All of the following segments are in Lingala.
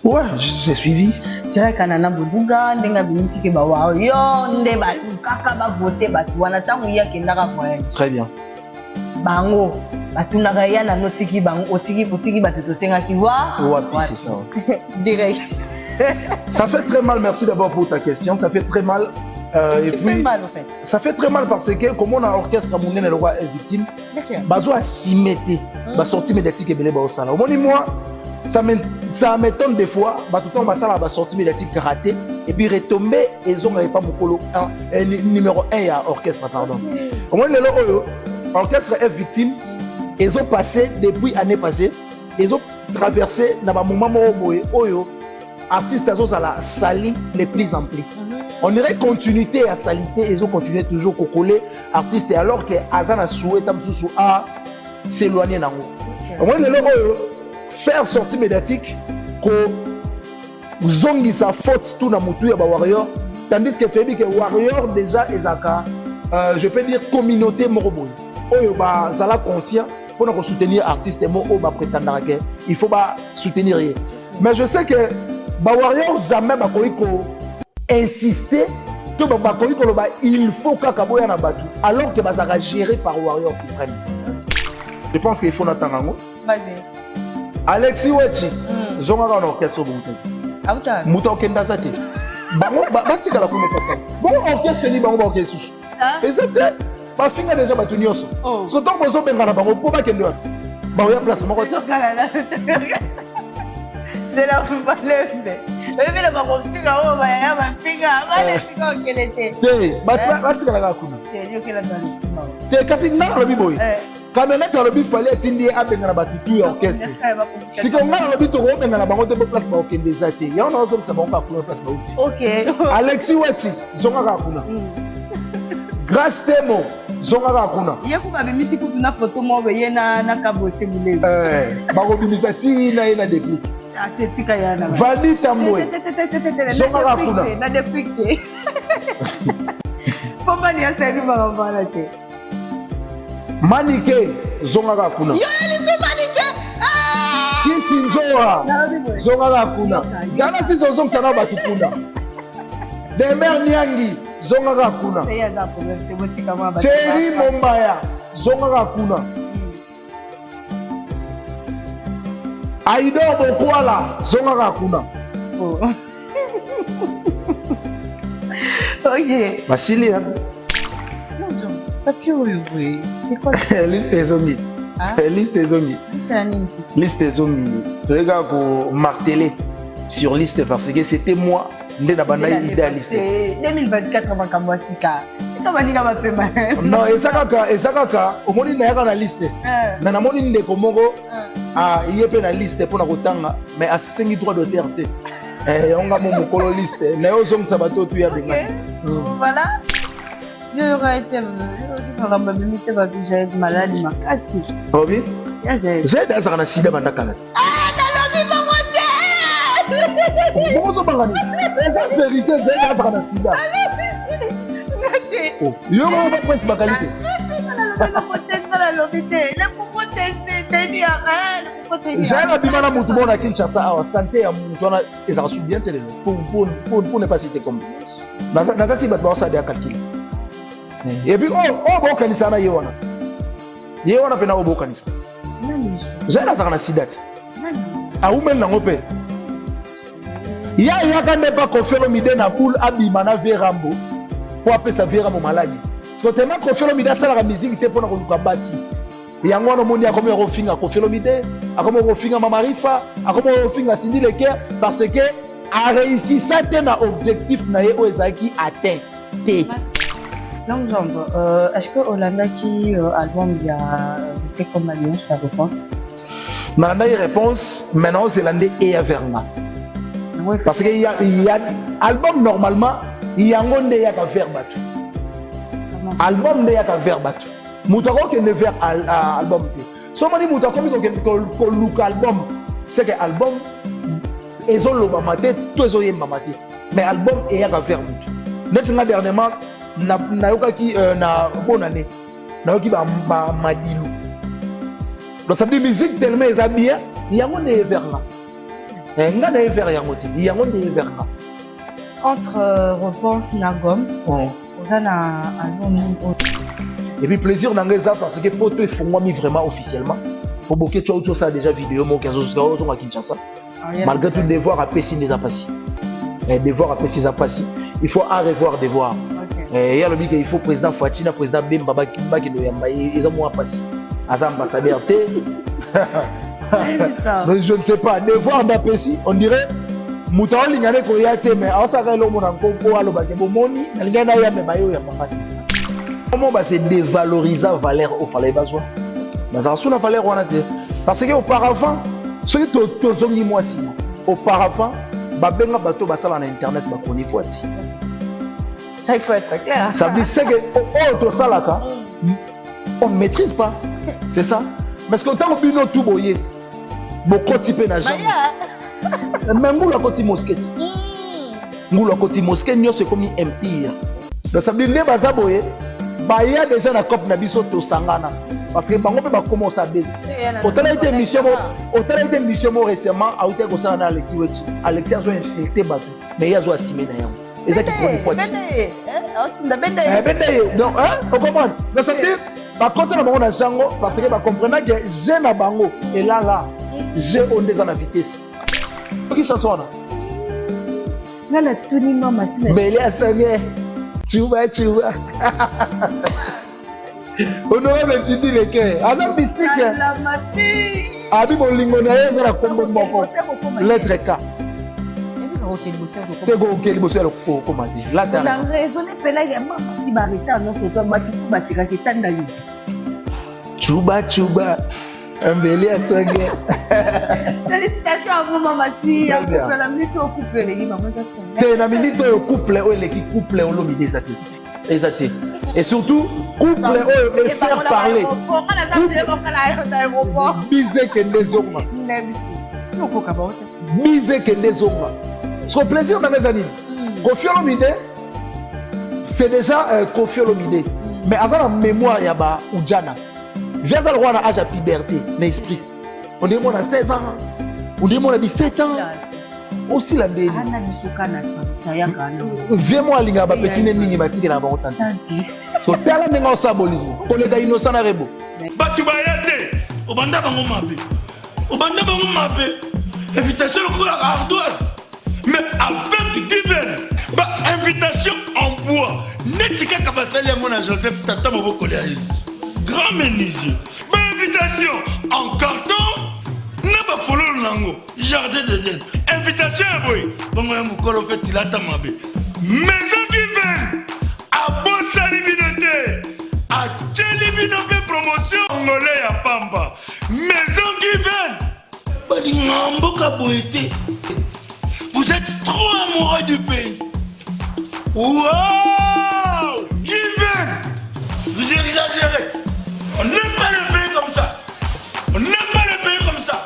Ouais, j'ai suivi. Tiens, kanana boduga, ndenga bimisiki ba wa yo nde ba kaka ba voter ba wana tangu ya kendaka voyage. Très bien. Bango, batunaka ya na notiki bango otiki batuto senga ki wa. Ouais, c'est ça. Direct. Ça fait très mal, merci d'abord pour ta question. Ça fait très mal. Et puis, fait mal en fait. Ça fait très mal parce que comme on a orchestre monnaie le roi est victime. Bazo a simmété, ba sortie médiatique et belé ba au sala. Au moins moi ça m'étonne des fois, bah tout le temps ça va sortie médiatique raté et puis retomber ils ont pas beaucoup numéro 1 à orchestre pardon. Au moins l'orchestre est victime. Ils ont passé depuis année passée, ils ont traversé dans un moment où artistes à la sali les plus amplis. On dirait continuité à salité, ils ont continué toujours à coller artistes alors que Azana souhaite à s'éloigner dans au moins faire sortie médiatique que zongi sa faute tout na mutu ya ba warrior tandis que tu dis que warrior déjà ezaka je peux dire communauté moroboy oyo ba zala conscient pour nous soutenir artistes mo o ba prétendre que il faut ba soutenir mais je sais que ba warrior jamais ba ko insister que ba ko il faut kaka boya na batu alors que ba zaka géré par warrior suprême. Je pense qu'il faut attendre. Vas-y. Alexis Wechi, zonga na orchestre bonté. Auta. Muto kenda sate. Bango batika la première fois. Bon orchestre ni bango orchestre. Exact. Ba finga déjà ba tunyoso. So donc bozo benga na bango po ba kendo. Ba ya place moko te. De la balende. Ebe la bango tinga o ba ya ba finga ba le tinga okelete. Batika la kuna. Yo kela dans sima. Te kasi na lobi boy. Camionette à l'objet fallait atteindre à benga na batutu ya orchestre. Si qu'on a l'objet to benga na bango te place ba okende zate. Ya on a zo ça bango pour place ba uti. OK. Alexis Wechi zonga ka kuna. Grâce Temo zonga ka kuna. Ye ku ba bimisi ku na photo mo be ye na kabose mule. Ba ko bimisa ti na ina depuis. Atetika yana. Vali Tamboy. Zonga ka kuna. Na depicte. Poma ni asa ni ba bala te. Manike zonga ka kuna. Yo ni manike. Kisi njoa zonga ka kuna. Zana si zonga sana batu kuna. Demer Nyangi zonga ka kuna. Thierry Mombaya zonga ka kuna. Aido Bokwala zonga ka kuna. OK. Vasili hein. Papier oui. C'est quoi liste des zombies? Liste des zombies. Liste des zombies. Je regarde pour marteler sur liste parce que c'était moi. Idéaliste. 2024 makambo sika. Sika balinga bapema. Non, ezakaka au moni na yaka na liste. Na na moni ndeko moko yepe na liste pour na kotanga mais asengi droit d'auteur te. On ga mo mokolo liste. Na yo zong sabato tu ya benga. Voilà. Yo aurait été malade makasi. Obi? J'ai des arnaques sida bandakala. Bonjour Bangani. C'est la vérité, j'ai des arnaques sida. Yo on va prendre ma qualité. J'ai la bimana mutumo na Kinshasa awa santé ya mutu na ezaka bien télé pour ne pas citer comme. Na si batwa ça de calcul. Et puis bon kanisa na yewana pena bon kanisa j'ai la sarana sidat a umen na ngope ya kande pas Kofelo Mide na poule abima na Verambo pour appeler sa Verambo maladie parce que tellement Kofelo Mide ça la musique était pour na koluka basi yango na moni akomo rofinga Kofelo Mide akomo rofinga Mamarifa akomo rofinga Cindy Leker parce que a réussi ça na objectif na ye o ezaki atteint té. Donc, est-ce que Olanda qui album il y a fait comme alliance sa réponse? Malanda y réponse maintenant Zélandais et Verna. Parce qu'il y a album normalement il y a un monde y a qu'à faire battu. Album y a qu'à faire battu. Moutako qui ne faire album. Si on dit moutako qui look album, c'est que album ils ont le mamate, tous ils ont le mamate. Mais album y a qu'à faire battu. Net dernièrement na yokaki na bonne année na yoki ba madilu donc ça veut dire musique tellement est bien il y a on est vers là nga na vers yango te yango nde vers ka entre repense na gomme oza na album et puis plaisir na nga eza parce que photo efongwami vraiment officiellement po boke twa ça déjà vidéo moko azozuzika ozonga Kinshasa malgré tout devoir apesi nde eza pasi devoir apesi eza pasi il faut à revoir devoir ya lobi que il faut président Fachi na président Bemba bakendo yamba eza mwa pasi aza ambassadeur te mais je ne sais pas devoir d'apesi on dirait muta olingane koya te mais asaka lo mona nkonko alobake bomoni nalinga na ya me bayo ya mangati comment va se dévaloriser valeur au fallait besoin mais sous la valeur on a te parce que auparavant ceux qui tozongi moi si auparavant babenga bato basala na internet ba koni foti ça il faut être clair ça veut dire que oh to salaka on ne maîtrise pas c'est ça parce que tant bino tout boyer beaucoup type na jamais même ngula koti mosquette ngula koti mosquette nyo c'est comme empire donc ça veut dire baza boye ba ya déjà na cop na biso to sangana parce que bango pe ba commence à baisser autant été mission récemment a été comme ça na Alexis Wechi Alexis a insulté bato mais il a zo assimé na yango et ça qui prend du poids bende donc hein on comprend donc ça veut dire ba compte na bango na jango parce que ba comprendre que j'ai na bango et là j'ai on des en vitesse qui chanson là ngala tuni mama tina mais il a sangé tu vois on aurait même dit le cœur azam mystique la mati abi bolingo na yeza la kombo moko lettre K tego okeli boso ya kokoma te là la raisonner pela ya mama si barita non so ba tu ba sika kitanda yi chuba Ambeli à Sangé. Félicitations à vous, maman. Si, la minute au couple, la minute au couple, l'équipe couple, on l'a mis des athées. Et surtout, couple et faire parler. Bisez que les hommes. Bisez que les hommes. Son plaisir dans les années. Kofi Olomide, c'est déjà Kofi Olomide. Mais avant la mémoire, il y a Oudjana. Viens à l'âge à âge à puberté, l'esprit. On dit moi à 16 ans, on dit moi à 17 ans. Aussi la déni. Viens moi à l'inga ba petit nengi matiki na bango tante. So tala nenga osaboli. Kolega innocent na rebo. Batu bayate, obanda bango mabe. Obanda bango mabe. Invitation pour la ardoise. Mais avec divers, ba invitation en bois. Netika kabasali à mon Joseph Tata Moboko Léaïs. Grand menuisier. Invitation en carton. N'a pas follow l'ango. Jardin de Dieu. Invitation à boy. Bon, moi, mon colo fait il a ta mabe. Maison divine. À Bossa Libinoté. À Tchelibinoté promotion. Angolais à Pamba. Maison divine. Badingambo Kaboété. Vous êtes trop amoureux du pays. Wow! Divine. Vous exagérez. On n'aime pas le pays comme ça. On n'aime pas le pays comme ça.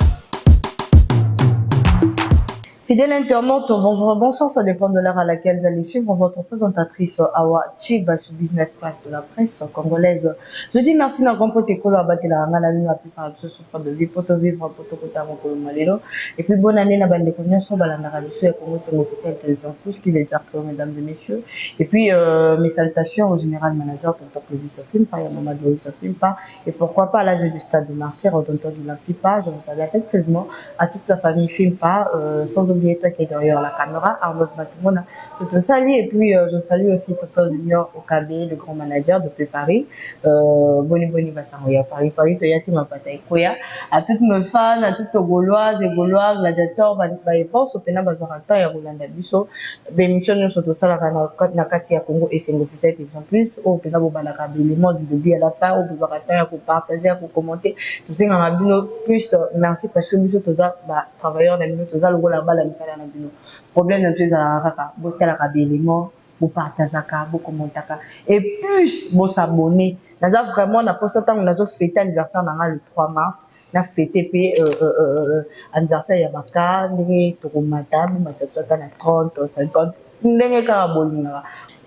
Fidèle internaute, bonsoir, ça dépend de l'heure à laquelle vous allez suivre votre présentatrice Awa Chiba sur Business Class de la presse congolaise. Je dis merci à grand pote Ekolo Abati la Ranga la nuit à plus en souffrant de vie pour vivre pour tout côté mon Kolo Malelo. Et puis bonne année à bande de sur Balandara du Sud et Congo c'est officiel télévision plus qui les acteurs mesdames et messieurs. Et puis mes salutations au général manager tonton Clovis Film pas et Maman Doris Film pas et pourquoi pas à l'âge du stade de Martyr tonton de la FIPA. Je vous salue effectivement à toute la famille Film pas sans oublier toi qui est derrière la caméra, Arnaud Matumona, je te salue et puis je salue aussi Tonton Junior Okabe, le grand manager depuis Paris, Boni Bassangoya, Paris, Toyati Mapataï Koya, à toutes mes fans, à toutes les Gauloises et Gaulois, gladiateurs, Banipos, au Pena Bazorata et Rolanda Busso, Bémission, nous sommes tous à la Katia Congo et c'est l'officiel et en plus, au Pena Bobanaka, les mots du début à la fin, au Bazorata, pour partager, pour commenter, tout ça, on a plus, merci parce que nous sommes tous travailleurs, nous sommes tous à la problème de plus à la raka, vous éléments, vous partagez, vous commentez, et plus vous s'abonnez. Nous avons vraiment, la poste temps, nous avons fêté l'anniversaire le 3 mars, nous avons fêté anniversaire Yabaka, nous avons 30, 50, nous avons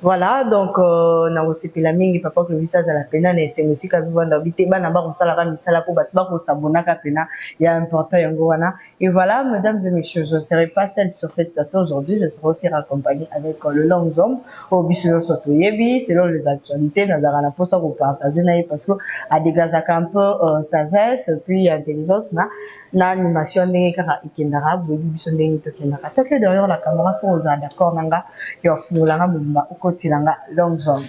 Voilà, donc, na aussi la mingi, papa, que le visage à la pena, et c'est aussi quand vous avez ban à bas, on s'ala rami, sala pour battre, pour s'abonner à pena, il y a un portail en goana. Et voilà, mesdames et messieurs, je ne serai pas seule sur cette plateau aujourd'hui, je serai aussi raccompagnée avec le long homme, au bisous surtout yebi, selon les actualités, dans la poste pour partager, parce que, à dégager un peu, sagesse, puis intelligence, na animation, n'est qu'à ikendara, vous bisous n'est to kendara. Tant que derrière la caméra, faut aux d'accord, nanga, yo, nous l'anga, long zone,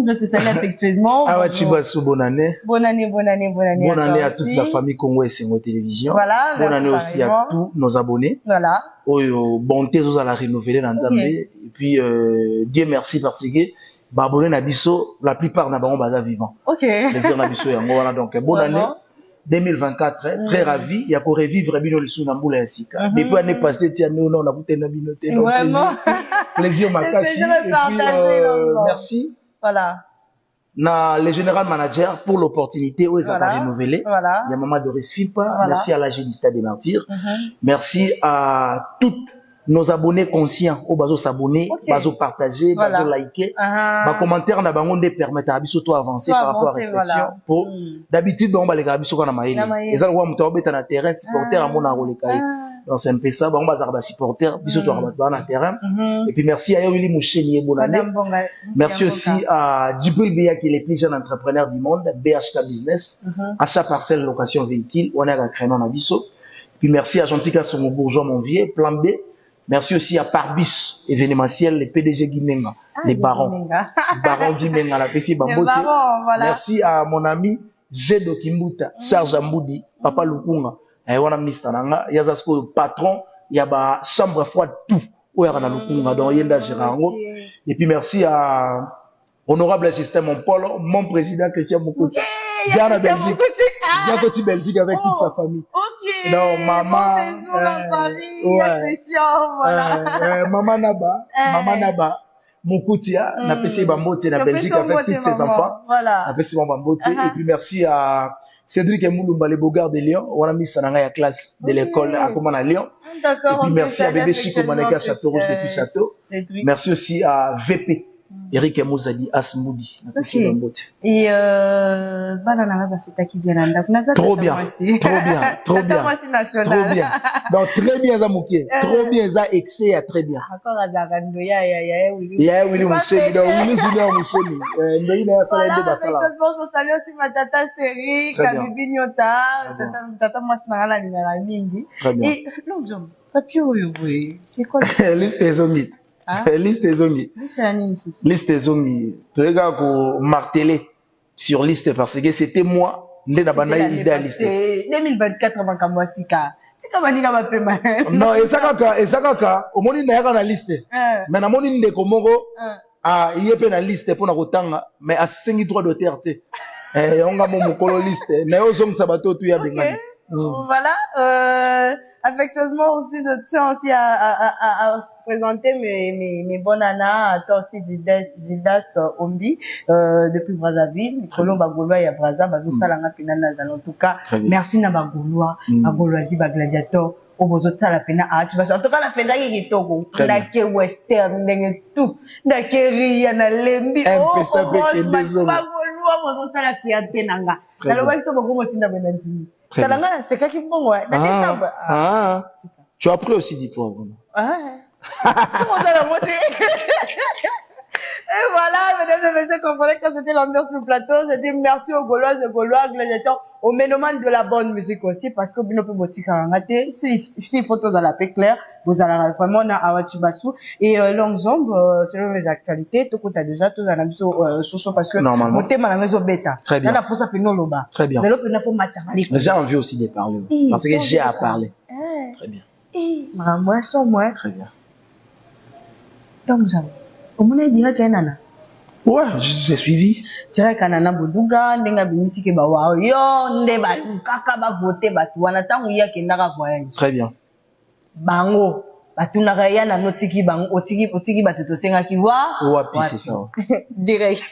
je te salue effectivement. Awa Chibasu, bonne année. Bonne année, bonne année, bonne année. Bonne année à toute la famille Congo et Sengo Télévision. Voilà. Bonne année aussi à tous nos abonnés. Voilà. Bonté, vous allez renouveler dans Zambé. Et puis, Dieu merci parce que, abonnés Nabiso, la plupart n'a pas baza vivant. Ok. Les gens Nabiso, voilà. Donc, bonne année. 2024, très ravi. Il y a pour revivre Bino Lissou Namboula ainsi. Depuis l'année passée, tiens, nous, on a goûté Nabinoté. Vraiment. Plaisir, ma casse. Merci. Voilà. Le général manager pour l'opportunité où ils ont renouvelé. Voilà. Il y a Maman Doris Fipa. Merci à la Génista des Martyrs. Merci à toutes nos abonnés conscients au bazo s'abonner, bazo partager, bazo liker. Ma commentaire n'a pas de permettre à biso toi avancer par rapport à la réflexion. Pour d'habitude on va les gabiso quand on a maïli. Et ça on va monter au na terrain supporter à mon arole kai. Donc c'est un peu ça, on va avoir supporter biso toi on na terrain. Et puis merci à Yoli Moucheni et bonne année. Merci aussi à Djibril Biya qui est le plus jeune entrepreneur du monde, BHK Business, achat parcelle location véhicule, on a un créneau na biso. Puis merci à Gentika Somo Bourgeois Monvier, Plan B. Merci aussi à Parbus, événementiel, les PDG Guimenga, les barons. Barons Guimenga, la PC Bambote. Merci à mon ami Jedo Kimbuta, Charles Amboudi, Papa Lukunga, et on a ministre Nanga, il y a le patron, il y a la chambre froide, tout, où il y a Lukunga, dans Yenda Girango. Et puis merci à honorable assistant mon Paul, mon président Christian Moukouti. Viens à Belgique. Viens côté Belgique avec toute sa famille. Ok. Donc, maman. Maman Naba. Moukoutia. N'a pas essayé Bambote na Belgique avec tous ses enfants. Voilà. N'a pas essayé Bambote. Et puis merci à Cédric Moulumba, les Bogards de Lyon. On a mis ça dans la classe de l'école à Coman à Lyon. D'accord. Et puis merci à Bébé Chico Maneka Château Rouge depuis Château. Merci aussi à VP. Eric Mouzadi Asmoudi. Et banana va faire qui vient là. Trop bien, trop bien. Donc très bien Zamouké, trop bien ça excès à très bien. Encore à Darando ya Willy Mousseni, donc Willy Junior Mousseni. Bon salut aussi ma tata chérie, Kabibi Nyota, tata Masnala numéro mingi. Et l'homme, papier oui, c'est quoi liste des zombies. Liste des zombies. Liste des zombies. Tu regardes pour marteler sur liste parce que c'était moi, idéaliste. 2024, on va commencer car. C'est comme on va payer mal. Non, et ça kaka, au moins il y a une liste. Mais na moni ndeko moko il y a une liste pour na kotanga mais à 5 droits d'auteur te. On ga mo mokolo liste. Na yo zong sabato tu ya bengani. Voilà, affectueusement aussi, je tiens aussi à présenter mes bonnes nanas, à toi aussi Gildas Ombi, depuis Brazzaville, Nicolas Bagolois et à Brazza, Bazo Salanga Pinana, en tout cas, merci na Bagolois, Bagoloisi, Bagladiator, au Bozota la Pena, tu vas en tout cas la Pena qui est Togo, Nake Western, Nake tout, Nake Riana Lembi, oh, Bagolois, Bozota la Piatenanga. Alors, ils sont beaucoup motivés Benazini. C'est quoi qui bon, ouais. Tu as appris aussi d'histoire, vraiment. C'est mon la montée. Et voilà, mesdames et messieurs, comprenez que c'était l'ambiance du plateau. Je dis merci aux Gaulois et Gaulois, gladiateurs, aux ménomanes de la bonne musique aussi, parce que Bino Boutique a raté. Si photos à la paix claire, vous allez vraiment na Awachibasu. Et longue zombe, selon les actualités, tout compte à déjà, tout à la maison, parce que, mon thème à la maison bêta. Très bien. Là, pour ça, puis non, loba. Très bien. Mais l'autre, il faut matérialiser. J'ai envie aussi de parler. Parce que j'ai à parler. Très bien. Moi, sans moi. Très bien. Longue zombe. Au moins, il dirait qu'il y a un nana. Ouais, j'ai suivi. Tu dirais qu'il y a un nana Bouddouga, n'enga bimisi ke bawa, yo, ndeba, kaka ba voter, batu, wanata ouya ke nara voyage. Très bien. Bango, batu nara ya na notiki bango, otiki batu to senga ki wa. Ouais, puis c'est ça. Direct.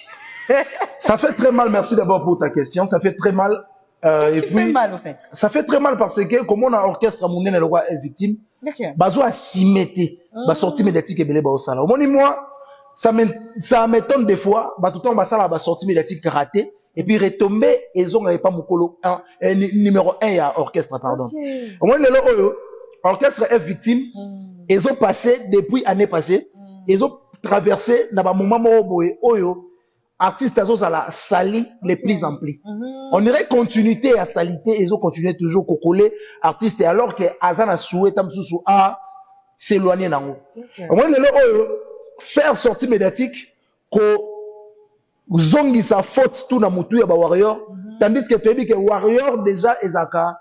Ça fait très mal, merci d'abord pour ta question, ça fait très mal. Qu'est-ce qui fait mal, au fait? Ça fait très mal parce que, comme on a orchestre à Mounene, le roi est victime, bazo a simete, ba sorti médiatique et belé ba au sala. Au moins, moi, ça m'étonne des fois, bah tout le temps ça va sortir médiatique raté et puis retomber ils ont pas mon colo numéro 1 il y a orchestre pardon. Au moins le orchestre est victime. Ils ont passé depuis année passée, ils ont traversé dans un moment boy oyo artistes à la sali les plus amplis. On irait continuité à salité, ils ont continué toujours coller artistes alors que Azana souhait tamsusu a s'éloigner nango. Au moins le faire sortie médiatique que zongi sa faute tout na mutu ya ba warrior tandis que tu dis que warrior déjà ezaka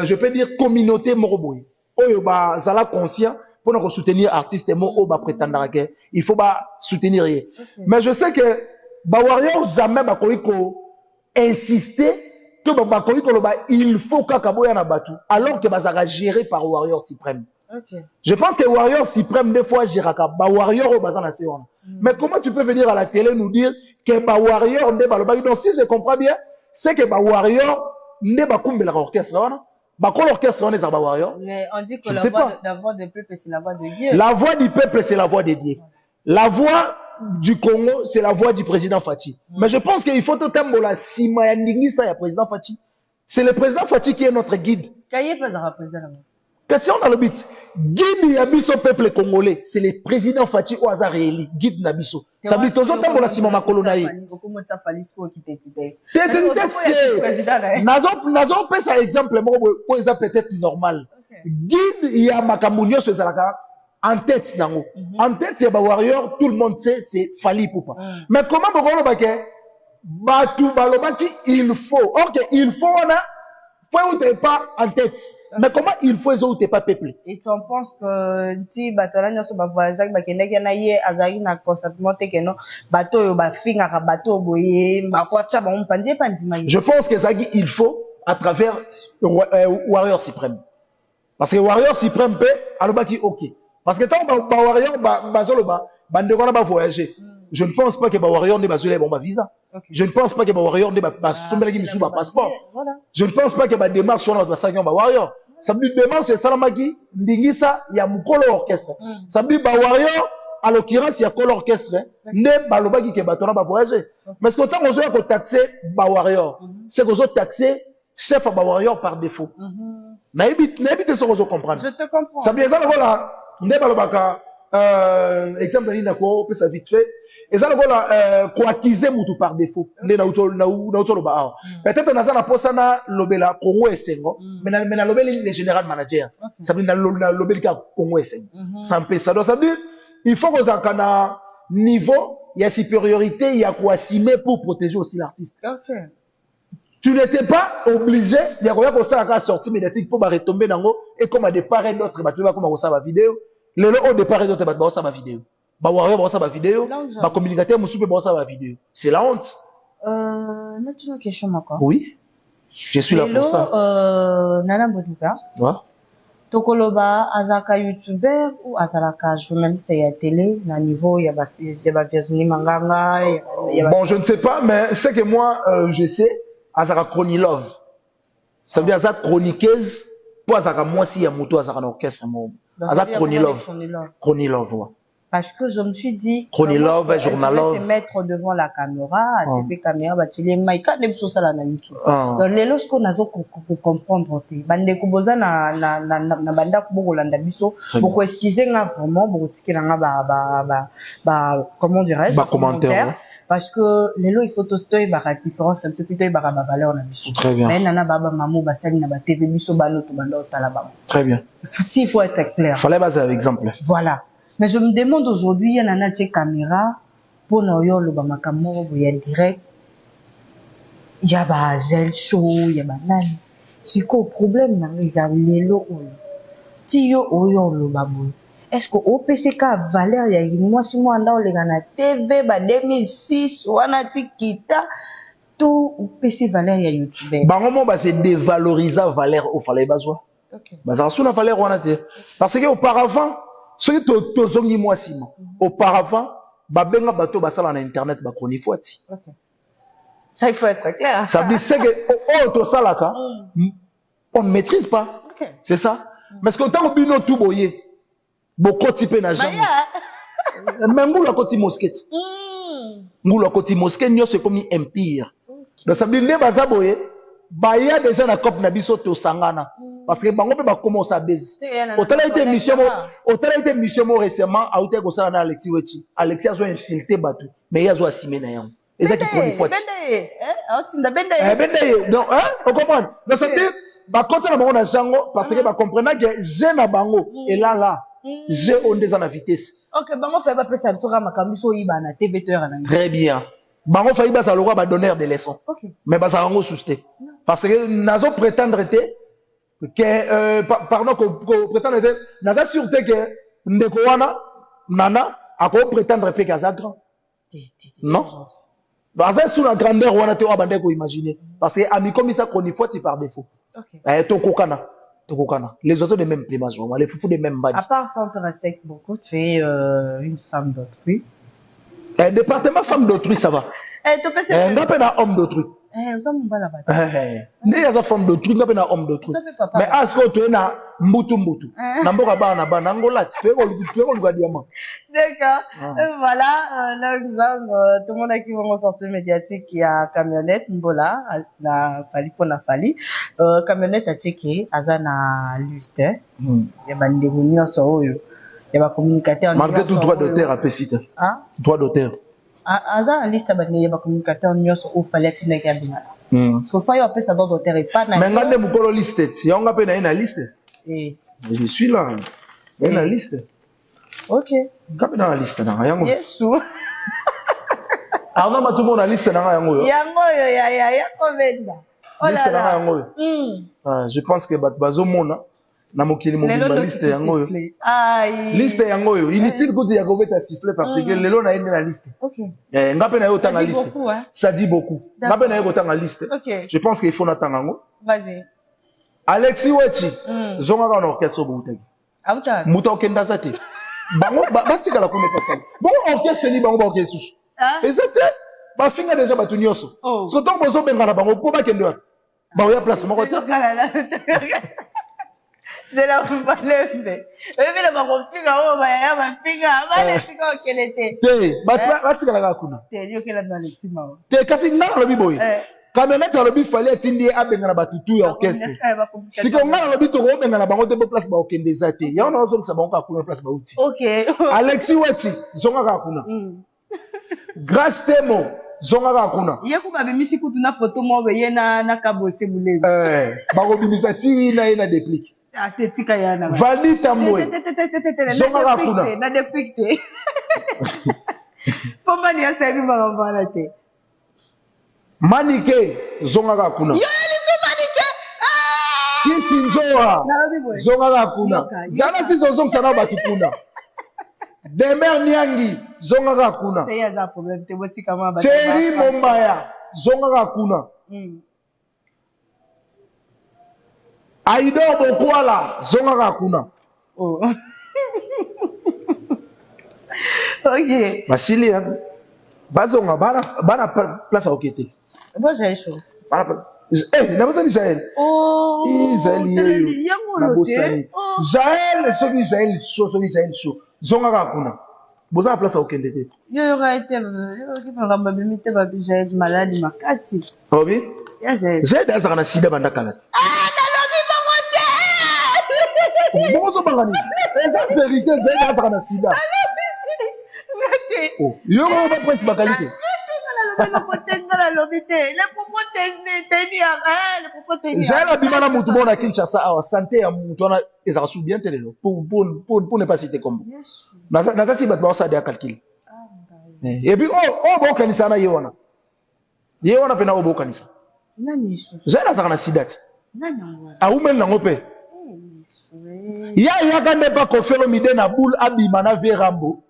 je peux dire communauté moroboy oyo ba zala conscient pour nous soutenir artiste mo o ba prétendre que il faut ba soutenir mais je sais que ba warrior jamais ba ko insister que ba ko il faut kaka boya na batu alors que ba zaka géré par warrior suprême. Je pense que Warrior Suprême des fois Jiraka, ba Warrior au bazan national. Mais comment tu peux venir à la télé nous dire que ba Warrior ne ba le donc si je comprends bien, c'est que ba Warrior ne ba kumbe l'orchestre là. Ba quoi l'orchestre on est ba Warrior. Mais on dit que la voix du peuple c'est la voix de Dieu. La voix du peuple c'est la voix de Dieu. La voix du Congo c'est la voix du président Fati. Mais je pense qu'il faut tout tambola sima ya ndingi ça ya président Fati. C'est le président Fati qui est notre guide. Kaye pas un président. Question dans le but. Guide Yabiso peuple congolais, c'est le président Fati Ouazareli, guide Nabiso. Ça veut dire que tout le Simon Makolonaï. Nazo pèse un exemple, moi, ça peut-être normal. Guide Yamakamunyo sur Zalaka, en tête, nango. En tête, c'est Warrior, tout le monde sait, c'est Fali Poupa. Mais comment vous voyez, Batu Balobaki, il faut. Ok, il faut, on a, faut ou pas en tête. Mais comment il faut où t'es pas peuplé? Et tu en penses que si batola nyoso ba voyage ba kendeki na ye azali na consentement te que non bateau yo ba finga ka bateau boye ba kwa tsa ba mpandie pandima. Je pense que ça il faut à travers Warrior Suprême. Parce que Warrior Suprême peut alobaki OK. Parce que tant ba Warrior ba zolo ba bande ko na ba voyager. Je ne pense pas que ba Warrior ne ba zole bon ba visa. Je ne pense pas que ba Warrior ne ba sombelaki misu ba passeport. Je ne pense pas que ba démarche sur notre saga ba Warrior. Ça veut dire que c'est Salamaki, Ndingisa, il y a Mukolo orchestre. Ça veut dire que Warrior, à l'occurrence, il y a Kolo orchestre. Ne Balobaki qui est batona ba voyager. Mais ce qu'on a besoin de taxer Warrior, c'est qu'on a taxé chef à Warrior par défaut. N'habite ce qu'on comprendre. Je te comprends. Ça veut dire que voilà, ne Balobaka, exemple, il y a quoi, ça vite fait. Et ça, voilà, coactiser Moutou par défaut. Peut-être qu'on a la posana lobela Congo et Sengo, mais na lobel les général manager. Ça veut dire na lobel Congo et Sengo. Ça me fait ça. Donc ça veut dire, il faut qu'on ait un niveau, il y a supériorité, il y a quoi s'aimer pour protéger aussi l'artiste. Tu n'étais pas obligé, il y a quoi pour ça la sortie médiatique pour retomber dans l'eau et comme à départ et d'autres, tu vas comme ça va vidéo. Le au départ et d'autres, ça va vidéo. Bah Warrior ça va vidéo, bah communicateur Moussoupe ça va vidéo. C'est la honte. N'as-tu une question encore? Oui. Je suis là pour ça. Nana Boduka. Ouais. Tokoloba azaka YouTuber ou azalaka journaliste à la télé, na niveau il y a Virginie Manganga. Bon, je ne sais pas, mais c'est que moi je sais azaka chronilove. Ça veut dire azaka chroniqueuse pour azaka moi si y a moto azaka orchestre moi. Azaka chronilove. Chronilove. Parce que je me suis dit, Chronilove, journalove, se mettre devant la caméra, TV caméra, bah tu les maïka ne peut ça là na YouTube. Donc les lorsqu'on a zo comprendre te, bande kuboza na banda kubo landa biso, beaucoup excuser nga vraiment, beaucoup tirer nga ba comment dirais-je, ba commentaire. Parce que les lois il faut tostoy ba différence un peu plutôt ba valeur na biso. Mais nana baba mamu ba sali na ba TV biso ba no to banda otala ba. Très bien. Il faut être clair. Fallait baser avec exemple. Voilà. Mais je me demande aujourd'hui, il y a une caméra pour nous le bamakamoro, il y a direct, il y a ba gel show, il y a ba nani. C'est quoi le problème dans les alélos ou tiyo oyo le babou. Est-ce que au PCK valeur il y a moi si moi dans les gana TV ba 2006 wana tikita tout au PC valeur il y a YouTube. Ba moment ba c'est dévaloriser valeur au fallait bazwa. OK. Ba ça sous la valeur wana te. Parce que auparavant ceux qui tozongi moi sima auparavant babenga bato basala na internet ba chronifuati. OK. Ça il faut être clair. Ça veut dire que to salaka on ne maîtrise pas. OK. C'est ça. Mais ce que tant bino tout boyer beaucoup type na jambe. Mais ngula koti mosquette. Ngula koti mosquette nyo c'est comme empire. Donc ça veut dire bazaboye baya déjà na cop na biso to sangana parce que bango pe ba commence à baiser. Autant a été mission récemment a été ko na Alexis Wechi. Alexis a insulté batu mais il a zo assimé na yango. Et ça qui prend du poids. Bende donc on comprend. Donc ça veut dire ba côté na bango na jango parce que ba comprendre que je na bango et là j'ai on des en vitesse. OK, bango fait pas pesa to ka makambiso yiba na TV to na. Très bien. Bango failli basa le roi ba donneur de leçons. OK. Mais basa rango susté. Parce que nazo prétendre que pardon ko prétendre naza sûreté que ndeko wana nana ako prétendre pe kaza grand. Non. Baza sur la grandeur wana te abande ko imaginer parce que ami comme ça qu'on y faut par défaut. OK. To kokana. Les oiseaux de même plumage, les foufous de même badge. À part ça, on te respecte beaucoup. Tu es une femme d'autrui. Département femme d'autrui, ça va. Tu peux se faire un homme d'autrui. Vous avez pas la il y a une femme d'autrui, il y a un homme d'autrui. Mais est-ce que tu es un mbutu? Namboka ba na ba nangola, tu es le diamant. D'accord. Voilà, là, tout le monde a qui va sortir médiatique, il y a camionnette, Mbola, la Fali pour la Fali. Camionnette a checké, Azana Luste. Il y a des réunions sur eux. Il y a des communicateurs. Malgré tout droit d'auteur à Pessite. Hein? Droit d'auteur. Azana liste, il y a des communicateurs, il y a des fallait qu'il y ait parce qu'il faut appeler ça droit d'auteur et pas. Mais regardez mon liste. Il y a une liste. Je suis là. Il y a une liste. OK. Quand dans la liste, Yes. Alors, tout le monde a liste. Je pense que Bazo Mona, na mokili mobimba liste yango yo. Liste yango yo. Inutile que tu y siffler parce que lelo na ende na liste. OK. Ngape na yo tanga liste. Ça dit beaucoup. Ngape na yo tanga liste. OK. Je pense qu'il faut n'attendre yango. Vas-y. Alexis Wechi, zonga ka na orchestre butaki. Auta. Muta okenda sate. Bango batika la kome papa. Bango orchestre ni bango orchestre. Exacte. Ba finga déjà batu nyonso. Parce que tant bozo benga na bango po ba kendo. Ba ya place moko te. De la balembe. Ebe la bakotika o ba ya ba finga. Ba le sika okelete. Te, batika la kuna. Te yo kela na Alexis Mao. Te kasi ngana lobi boy. Camionnette lobi fallait atindi abenga na batutu ya orchestre. Siko ngana lobi to ko benga na bango te po place ba okende zate. Ya ona zo ngisa bango ka kuna place ba uti. OK. Alexis Wechi zonga ka kuna. Grâce Temo zonga ka kuna. Ye ko ba bimisi kutu na photo mo be ye na kabose bulebe. Ba ko bimisa ti na ina déplique. Atetika yana. Valdi Tambwe. Zonga ka kuna. Na depicte. Poma ni asabi mangambala te. Manike zonga ka kuna. Yo ni manike. Kisi njoa zonga ka kuna. Zana si zonga sana batu kuna. Demer Nyangi zonga ka kuna. C'est ya problème te botika ma ba. Thierry Mombaya zonga ka kuna. Aido Bokwala zonga ka kuna. Oh. OK. Basili bazonga bana place okete. Bon j'ai chaud. Na bozani Jaël. Oh. Jaël yango te. Jaël soki Jaël show. Zonga ka kuna. Boza place okende te. Yo ga été ki ba bimite ba Jaël malade makasi. Obi? Ya Jaël. Jaël azaka na sida banda kala. Bongo so bangani. Eza vérité Jaël azaka na sida. Oh, yo ba presse bakalite. Jaël abimana mutu bona Kinshasa awa santé ya mutu wana ezaka sou bien telelo pour ne pas citer comme naza si bato ça de calcul et puis bo kanisa na yewana pena bo kanisa nani so Jaël azaka na sidat nani awumel nango pe ya kande pa kofelo mide na boule abima na verambo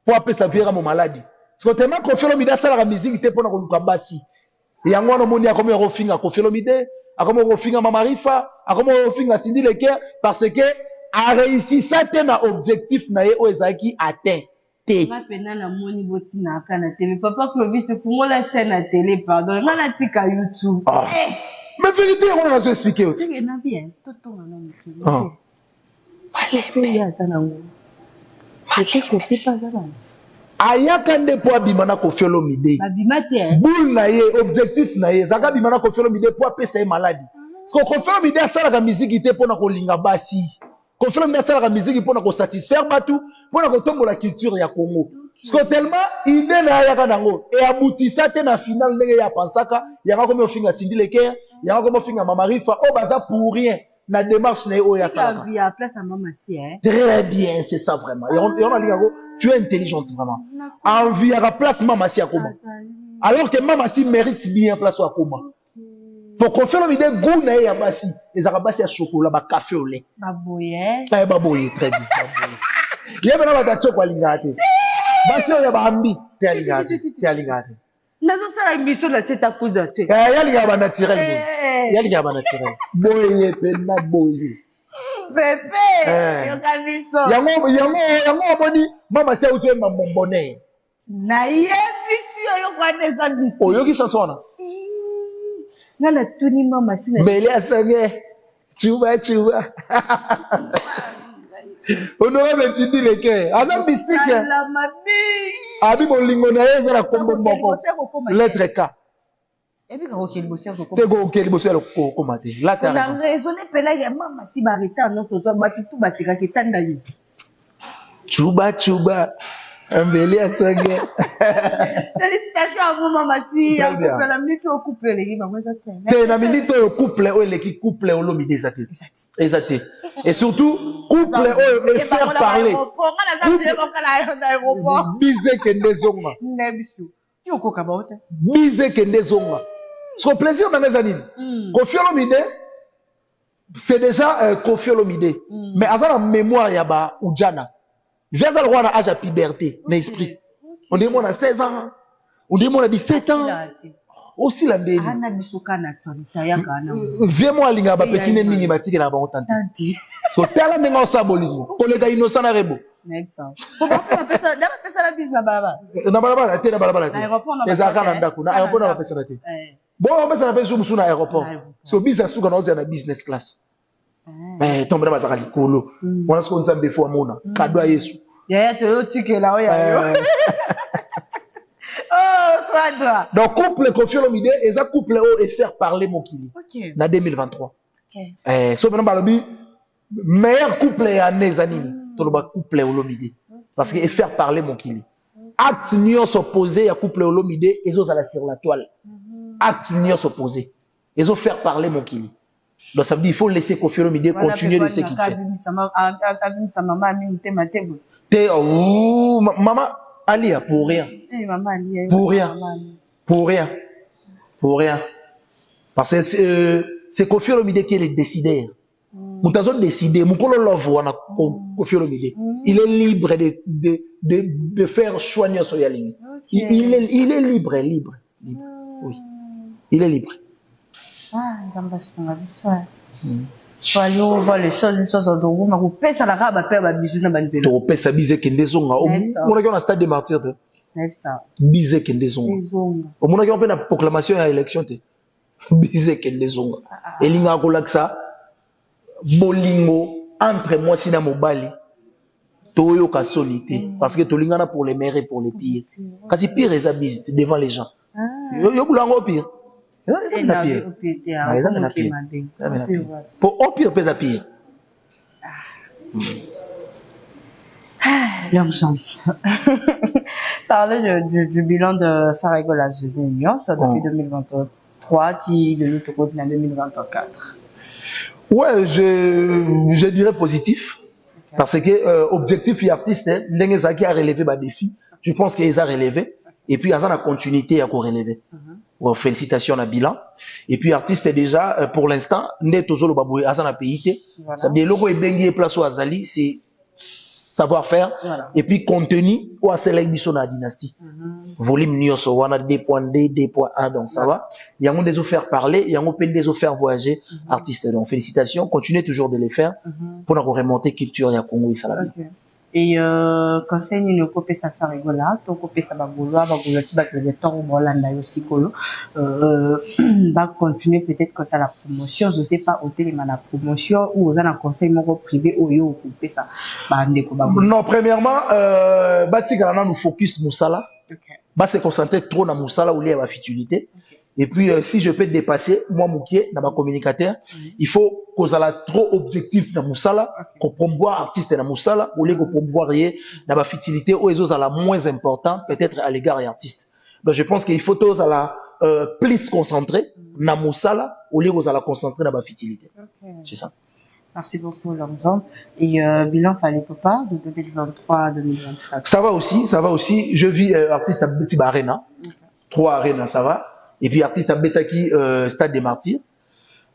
po apesa verambo maladi. Parce que tellement Koffi Olomide a la musique te pona ko basi. Yango wana moni akomi rofinga Koffi Olomide, akomi rofinga Mama Rifa, akomi rofinga Cindy Leker parce que a réussi ça na objectif na ye o ezaki atteint. Te. Ma pena na moni botina kana télé papa Clovis pour la chaîne à télé pardon, ngana tika YouTube. Mais vérité on a expliqué aussi. C'est na bien, toto na miki. Allez, fais ya sana ngo. C'est Koffi pas ça. ayaka nde po abimana Koffi Olomide boule na ye objectif na ye zaka bimana Koffi Olomide po apesa ye maladie parce que Koffi Olomide asalaka musique te pona kolinga basi Koffi Olomide asalaka musique pona ko satisfaire batu pona kotombola culture ya Congo parce que tellement idée na yaka nango et aboutissa te na finale ndenge ya pensaka yaka komi ofinga Cindy Leker yaka komi ofinga Mama Rifa o baza pour rien na démarche na yo ya salaka très bien c'est ça vraiment tu es intelligente vraiment envie à la place Mama Si Akoma alors que Mama Si mérite bien place à Akoma pour qu'on fasse l'idée goût na ya basi les arabasi à chocolat ba café au lait baboye très bien il y a maintenant ba chocolat lingate basi ya ba ambi te lingate nazo sala émission la tête à poudre te ya linga naturel ya linga naturel boye pena boye bébé yo kabiso yango moni Mama Si utu ma bombonne na ye bisu yo kwa desa bisu oyo ki chanson na nana tuni Mama Si mbele asange chuba onora metindi leke aza mystique la mabi abi bolingo na ye ezala kombo moko lettre K ebi ka okeli bosia ko te go okeli bosia ko komate la ta na raisonner pela ya Mama Si barita non so to batutu basika ketanda yi chuba mbele asange félicitations à vous Mama Si en couple la minute au couple les ba mwanza te na minute au couple o eleki couple Olomide ezati et surtout couple o et faire parler bize kende zonga nebisu yoko kabota bize kende zonga ce plaisir dans les années Koffi Olomide c'est déjà Koffi Olomide mais avant la mémoire ya ba ujana viens à le roi à âge à puberté l'esprit on dit moi à 16 ans on dit moi à 17 ans aussi la mbeli ana bisuka na twalita yaka na viens moi linga ba petit ne mingi batiki na ba otanti so tala nenga osabolingo kolega innocent na rebo nebsa pourquoi pesa la business na balabala te na balabala te ezaka na ndako na aéroport na pesa na te bon on pesa na pesa musu na aéroport so business suka na na business class tombe na bazaka likolo wana so nzambe fo amona kado Yesu ya to tikela oya yo oh quadra donc couple Koffi Olomide et ça couple et faire parler Mokili na 2023 so maintenant balobi meilleur couple ya nezanini to le couple Olomide parce que et faire parler Mokili acte nion s'opposé à couple Olomide et aux à la sur la toile acte nion s'opposé et aux faire parler Mokili. Donc ça veut dire il faut laisser Koffi Olomide continuer de ce qu'il fait. Maman Alia pour rien. Pour rien. Parce que c'est Koffi Olomide qui est le décideur. Moutazo décider, Moukolo love wana Koffi Olomide. Il est libre de faire choix sur sa ligne. Il est libre. Oui. Il est libre. Ah, faut aller voir les choses, une chose au mais vous pèse à la rabe à perdre ma bisou na banzela. Tu pèse à biser kende zonga. On a eu un stade de martyr. Biser kende zonga. On a eu une proclamation à l'élection. Biser kende zonga. Et l'inga kolaksa bolingo entre moi sina mobali. Toyo ka solité parce que tolingana pour les meilleurs et pour les pires. Kasi pire eza bise devant les gens. Yo bulango pire. Pour au pire pèse à pire. Parler du bilan de Faragola Alliance depuis 2023, qui le lutte contre en 2024. Ouais, je dirais positif. Parce que objectif et artiste, Ndengezaki a relevé ma défi. Je pense qu'ils ont relevé. Et puis, il y a la continuité à relever. Félicitations à bilan. Et puis, artiste déjà, pour l'instant, net aux baboué, à pays. Ça veut dire, logo et bengi place au Azali, c'est savoir-faire. Voilà. Et puis, contenu, ou à celle émission de la dynastie. Volume Nyoso, on a 2.2, 2.1, donc ça va. Il y a des offres parler, il y a des offres voyager, artistes. Donc, félicitations. Continuez toujours de les faire pour nous remonter culture et à Congo et Salabi. Et conseil ni ne copie ça faire rigola, to copie ça bagolo ti ba que les temps Bolanda aussi kolo va continuer peut-être que ça la promotion, je sais pas au téléma la promotion ou aux un conseil mon privé ou yo copie ça ba ndeko bagolo. Non, premièrement batigana nous focus musala. OK. Ba se concentrer trop na musala ou lié à la futilité. Okay. Et puis, si je peux dépasser, moi, Moukié, dans ma communicateur, il faut qu'on ait trop objectif dans Moussala, qu'on promouvoir artiste dans Moussala, ou qu'on promouvoir dans ma futilité, ou les autres à la moins important, peut-être à l'égard des artistes. Donc, je pense qu'il faut tous à la plus concentrer dans Moussala, ou les autres à la concentrer dans ma futilité. Okay. C'est ça. Merci beaucoup, Longzon. Et bilan Fallait Papa de 2023 à 2024. Ça va aussi. Je vis artiste à Petit Arena. Okay. 3 Arena, ça va. Et puis artiste à Betaki Stade des Martyrs,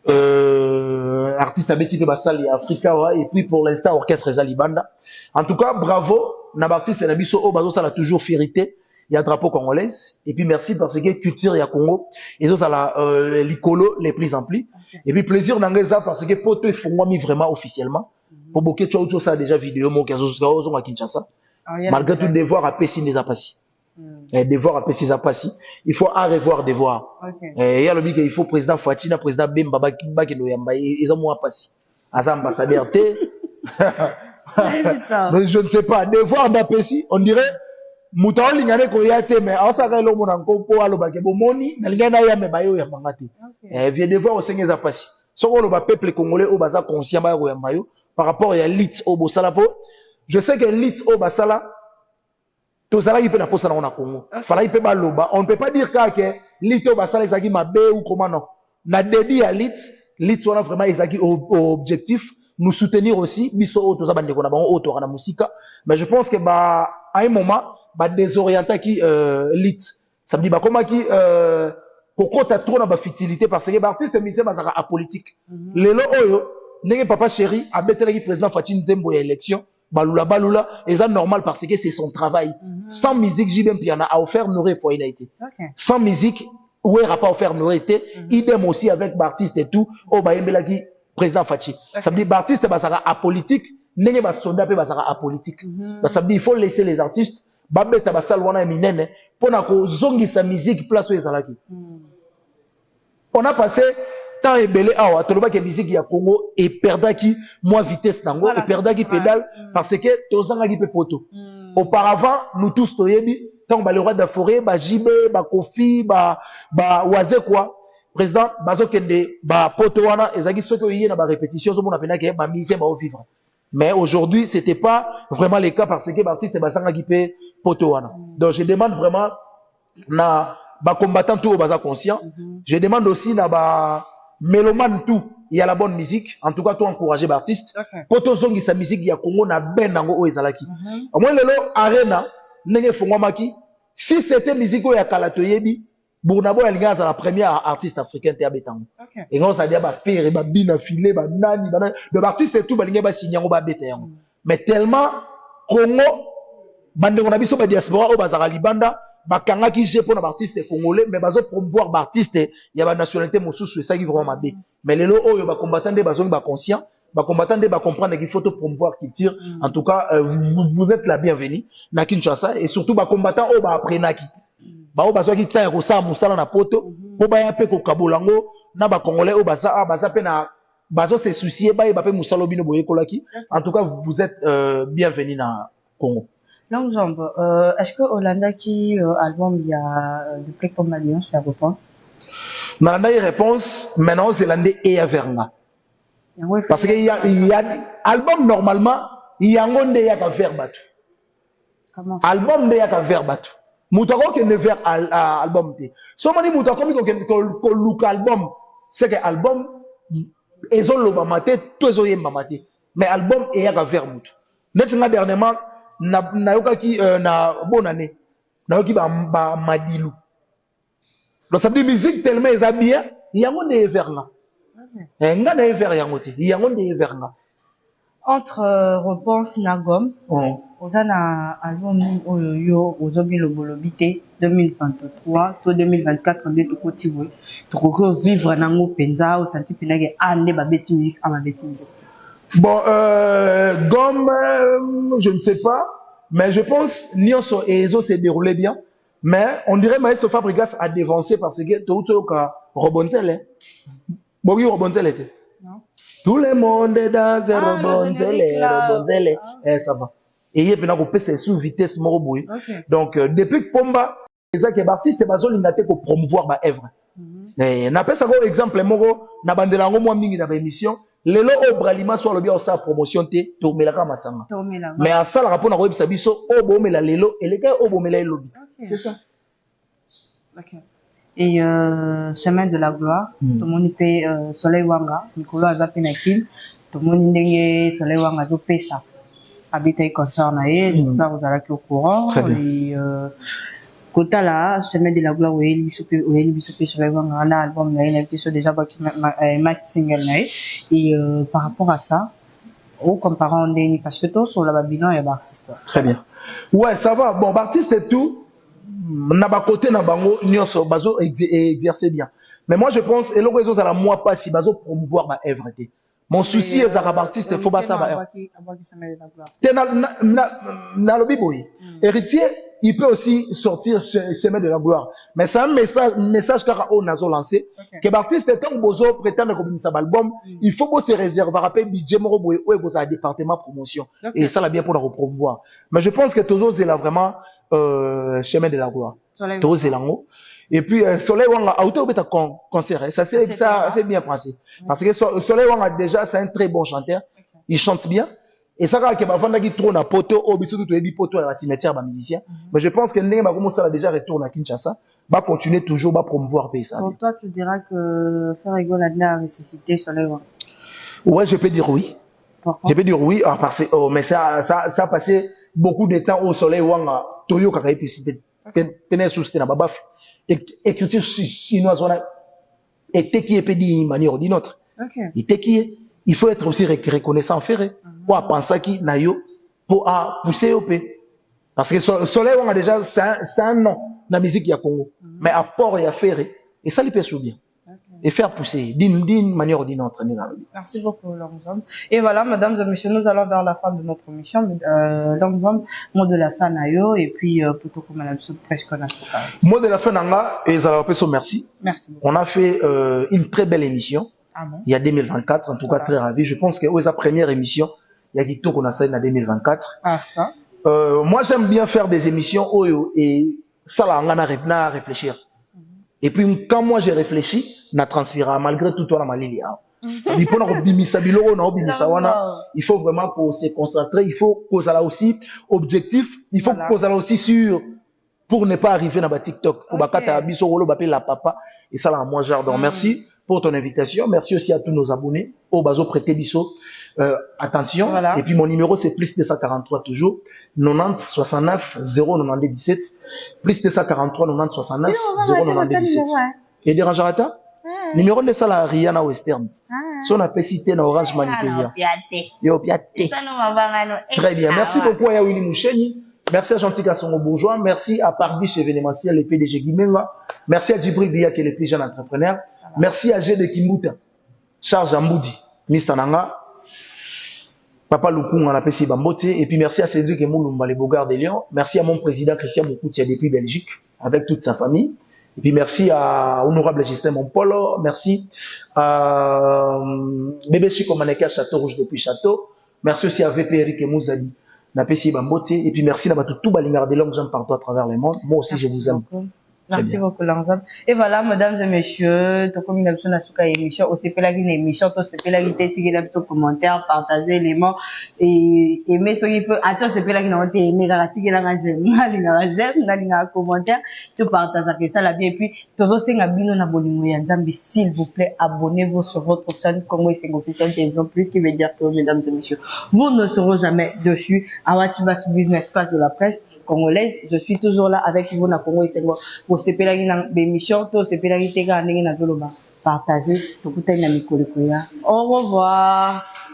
artiste à Betty de Bassali Africa, et puis pour l'instant orchestre Zalibanda. En tout cas, bravo, n'abartiste Nabiso Obazo, ça l'a toujours férité. Il y a drapeau congolaise. Et puis merci parce que culture il y a Congo. Et ça la l'icolo les plus amplis. Okay. Et puis plaisir d'engagement parce que poto ils font mis vraiment officiellement. Pour beaucoup de choses ça déjà vidéo mon caso à Kinshasa. Malgré tout devoir à Pessi les a passé. Devoir à Pessi les a passé. Il faut à revoir devoir. Okay. Il y a le but qu'il faut président Fatina, président Bemba Bakino Yamba ils ont moins passé. As ambassadeur T. Mais je ne sais pas devoir d'Apessi on dirait Mouton lingane ko yate mais asaka lo mona nkopo alo bake bomoni na lingana ya me bayo ya mangati vieux devoir au sengeza pasi soko lo ba peuple congolais au baza conscient ba ya mayo par rapport à lit au bosala po je sais que lit au basala to sala ipe na posa na Congo fala ipe ba loba on ne peut pas dire que lit au basala ezaki mabe ou comment non na débit à lit wana vraiment ezaki objectif nous soutenir aussi biso auto za bande ko na bango auto na musika mais je pense que ba à un moment ba désorienter qui lit ça me dit ba comment qui kokota trop na ba futilité parce que ba artiste musicien ba saka apolitique lelo oyo ndenge papa chéri a betela ki président Fatin Nzembo ya élection balula et ça normal parce que c'est son travail sans musique JBM Piana a offert n'aurait fois il a été sans musique ouais a pas offert n'aurait été idem aussi avec ba artiste et tout o ba yembela ki président Fachi ça me dit ba artiste ba saka apolitique ndenge ba soldat pe ba saka apolitique ça veut dire il faut laisser les artistes ba beta ba salwana minene pona ko zongisa musique place où ezalaki on a passé temps ebele awa toloba ke musique ya Congo et perdaki moi vitesse nango et perdaki pédale parce que tozangaki pe poto auparavant nous tous toyebi tant ba le roi de la forêt ba Jibé ba Kofi ba Oise quoi président bazo kende ba poto wana ezaki soko yé na ba répétition zo mona penaki ba musicien ba vivre. Mais aujourd'hui, c'était pas vraiment le cas parce que l'artiste est basanga qui peut potoana. Donc je demande vraiment na ba combattant tout au basa conscient. Je demande aussi na ba mélomane tout, il y a la bonne musique. En tout cas, tout encourager l'artiste. Poto zongi sa musique ya Congo na ben nango o ezalaki. Au moins lelo arena nenge fongwamaki. Si c'était musique o ya kalatoyebi Bournabo Elga c'est la première artiste africaine te abetango. Et on ça dit ba faire ba bina filer ba nani ba de l'artiste et tout ba linga ba signer ba betango. Mais tellement Congo bande on a biso ba diaspora o bazara libanda ba kanga ki je pour na artiste congolais mais bazo promouvoir ba artiste ya ba nationalité mosusu ça qui vraiment mabe. Mais lelo oyo ba combattant de bazong ba conscient ba combattant de ba comprendre qu'il faut te promouvoir culture. En tout cas vous êtes la bienvenue na Kinshasa et surtout ba combattant o ba apprenaki. Ba o bazwa ki ta ko sa musala na poto po ba ya pe ko kabolango na ba congolais o baza pe na bazo se soucier ba pe musala bino boye kolaki. En tout cas vous êtes bienvenue na Congo. Longjambe, est-ce que Olanda qui album il y a depuis comme alliance ça réponse Nalanda réponse maintenant c'est l'andé et ya verna. Parce que il y a album normalement il y a ngonde ya ka vers batu. Comment ça? Album de ya ka vers batu. Moutako qui ne vers album te. So mani moutako mi ko look album, c'est que album ezo loba maté, tout ezo yemba maté. Mais album et ya ka vers moutou. Net nga dernièrement na yoka ki na bonne année. Na yoki ba madilu. Donc ça veut dire musique tellement eza bien, yango ne vers nga. Nga ne vers yango te. Yango ne vers nga. Entre Repense Nagom, Ozana album Oyoyo, Ozobi Lobolobité 2023, to 2024, on est tout côté, tout vivre nango penza, au senti pinage ande ba beti musique, ama beti musique. Bon, gomme, je ne sais pas, mais je pense Nyonso et Ezo s'est déroulé bien. Mais on dirait Maestro Fabregas a dévancé parce que tout le monde Robonzel. Bon, Robonzel était. Tout le monde est dans un Robonzel. Ça va. Et il y a bien c'est sous vitesse moroboui. Donc, depuis que Pomba, les artistes, ils ont pour promouvoir ma œuvre. N'a pas ça exemple moro na bandela ngo moi mingi na ba émission lelo o bralima soit le bien sa promotion te to melaka masanga mais à ça la rapport na web sabiso o bo mela lelo et les gars o bo mela lobby c'est ça. OK. Et chemin de la gloire tout le monde peut Soleil Wanga Nicolas Azapenakin tout le monde ndenge Soleil Wanga do pesa habiter concert na ye j'espère vous allez au courant et Kota là, chemin de la gloire, oui, il sur un album, il a déjà Max single, et par rapport à ça, au comparant Ndeni, parce que toi, sur la Babylone, il y a artiste. Très bien. Ouais, ça va. Bon, artiste et tout, n'a pas côté, n'a pas nyonso, bazo exercer bien. Mais moi, je pense, et le réseau, ça la moi pas si bazo promouvoir ma œuvre. Mon souci est à artiste, il faut pas ça. N'a le biboui. Héritier, il peut aussi sortir chemin de la gloire. Mais c'est un message car on a lancé. Que l'artiste est un bozo prétendre comme ça album, il faut se réserver rappeler budget moroboy ou est un département promotion. Et ça l'a bien pour la repromouvoir. Mais je pense que Tozo c'est là vraiment chemin de la gloire. Tozo c'est là haut. Et puis Soleil Wanga auto beta concert, ça c'est bien pensé. Parce que Soleil Wanga déjà c'est un très bon chanteur, il chante bien. Et ça va que bavanda qui trône à poto au biso tout ebi poto à la cimetière ba musicien. Mais je pense que ndenge ba commencer à déjà retourner à Kinshasa, va continuer toujours va promouvoir ça. Pour toi tu diras que Ferrego l'a nécessité Soleil Wanga. Ouais, je peux dire oui. Pourquoi? Je peux dire oui parce que mais ça a passé beaucoup de temps au Soleil Wanga Toyo kaka épicité. Tenez sous c'était na babaf. Écriture chinoise on a été qui est dit d'une manière ou d'une autre. Il faut être aussi reconnaissant ferré pour penser qui nayo pour pousser au p parce que Soleil on a déjà c'est un nom dans la musique ya Congo mais à port il y a ferré et ça lui peut bien et faire pousser d'une manière ou d'une autre. Merci beaucoup Longzom. Et voilà mesdames et messieurs nous allons vers la fin de notre émission. Longzom mot de la fin nayo et puis plutôt comme la presque on a mot de la fin nanga et ça va faire merci beaucoup. On a fait une très belle émission. Ah bon? Il y a 2024, en tout cas très ravi. Je pense que la première émission, il y a qui tout qu'on a ça en 2024. Ah ça. Moi j'aime bien faire des émissions et ça là on a réfléchir. Et puis quand moi j'ai réfléchi, na transpira malgré tout on a malili. Il faut vraiment qu'on se concentre, il faut qu'on soit là aussi objectif, il faut qu'on soit là aussi sûr pour ne pas arriver dans la TikTok. Pour la papa et ça là moi j'adore. Merci pour ton invitation. Merci aussi à tous nos abonnés. Au bazo prêter biso. Attention. Voilà. Et puis mon numéro c'est plus 243 toujours. 90 69 092 17. Plus 243 90 69 092 17. Et dérangera ta? Numéro de ça la Rihanna Western. Si on a pas cité dans Orange Manipédia. Yo piaté. Très bien. Merci beaucoup à Willy Moucheni. Merci à Gentil Kassongo Bourgeois. Merci à Parbiche événementiel, le PDG Guimenga. Merci à Djibril Bia, qui est le plus jeune entrepreneur. Merci à G de Kimbuta, Charles Amboudi, Mr. Nanga, Papa Loukoum, on appelle Bambote. Et puis merci à Cédric Moulumba, les Bogards de Lyon. Merci à mon président Christian Moukoutia depuis Belgique, avec toute sa famille. Et puis merci à Honorable Justin Mompolo. Merci à Bébé Chico Maneka, Château Rouge depuis Château. Merci aussi à VP Eric Mouzali. Et puis merci à tout Balingard de Longue partout à travers le monde. Moi aussi, je vous aime. Merci beaucoup, Longzom. Et voilà, mesdames et messieurs, tout comme nous avons une émission, aussi fait la émission, tout c'est fait la guitare, un commentaire, partager les mots, et aimer ce qu'il peut, attends, c'est fait la guitare, aimer la j'aime, commentaire, tout partager ça, la bien, et puis, toujours c'est un abonnement, s'il vous plaît, abonnez-vous sur votre chaîne, comme moi, c'est officiel, télévision plus, qui veut dire que, mesdames et messieurs, vous ne serez jamais dessus, à Watiba sur Business Pass de la presse congolaise, je suis toujours là avec vous na Congo et c'est moi pour se pélaguer dans l'émission, tout se pélaguer tega ndenge na zoloba partager tout na mikolo. Au revoir.